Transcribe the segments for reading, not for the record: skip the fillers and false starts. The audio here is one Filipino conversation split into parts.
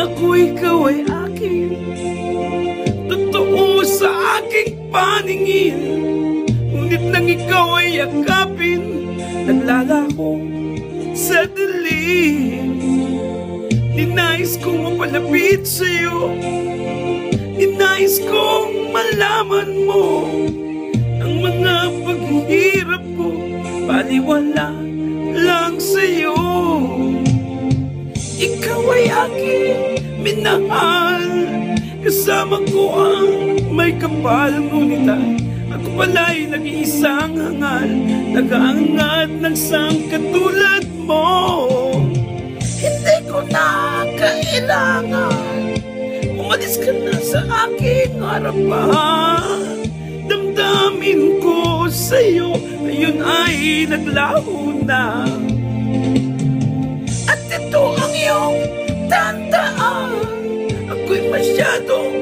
Nangako ikaw ay akin, totoo sa aking paningin. Ngunit nang ikaw ay yakapin, naglalako sa dilim. Ninais kong mapalapit sa'yo, ninais kong malaman mo ang mga paghihirap ko, baliwala lang sa'yo. Ikaw ay aking minahal, kasama ko ang may kapal. Ngunit ako pala'y nag-iisang hangal, nag-aangat ng sangkatulad mo. Hindi ko na kailangan, umalis ka na sa aking harapan. Damdamin ko sa'yo, ngayon ay naglaho na. At ito ang iyong tandaan, ako'y masyadong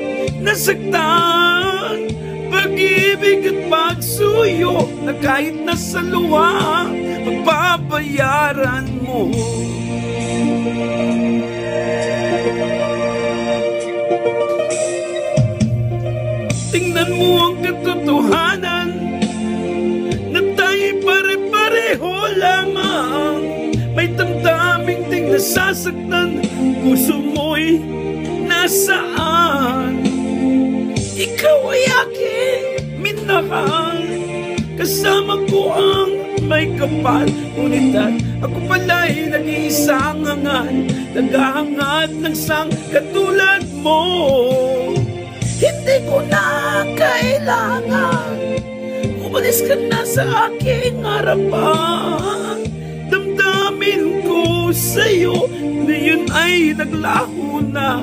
nasaktan. Pag-ibig at pagsuyo na kahit nasa luha, pagbabayaran mo. Tingnan mo ang katotohanan na tayo'y pare-pareho lamang. May damdaming ting nasasaktan, puso mo'y nasaan? Ikaw ay aking minahal, kasama ko ang may kapal. Ngunit ako pala'y nag-iisang hangal, naghahangad ng sangkatulad mo. Hindi ko na kailangan, umalis ka na sa aking harapan. Damdamin ko sa'yo, ngayon ay naglaho na.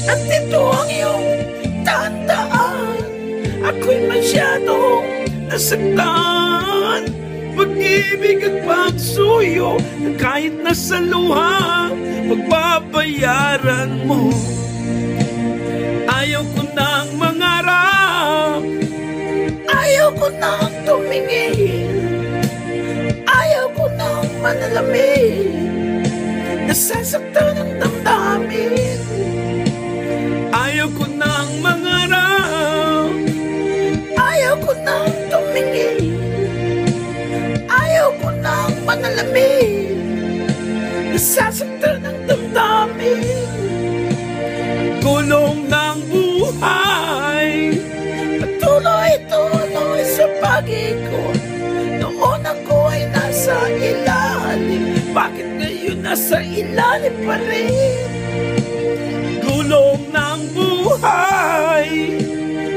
At ito ang iyong tandaan, ako'y masyadong nasaktan. Pag-ibig at pagsuyo na kahit nasa luha, pagbabayaran mo. Ayaw ko nang mangarap, ayaw ko nang tumingin, ayaw ko nang manalamin, nasasaktan ang damdamin. Ayaw ko nang mangarap, ayaw ko nang tumingin, ayaw ko nang manalamin, nasasaktan ang damdamin. Gulong ng buhay, patuloy-tuloy sa pag-ikot. Noon ako ay nasa ilalim, bakit ngayon nasa ilalim pa rin? Gulong ng buhay,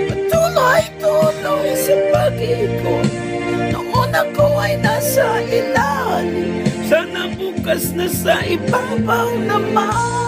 patuloy-tuloy sa pag-ikot. Noon ako ay nasa ilalim, sana bukas na sa ibabaw naman.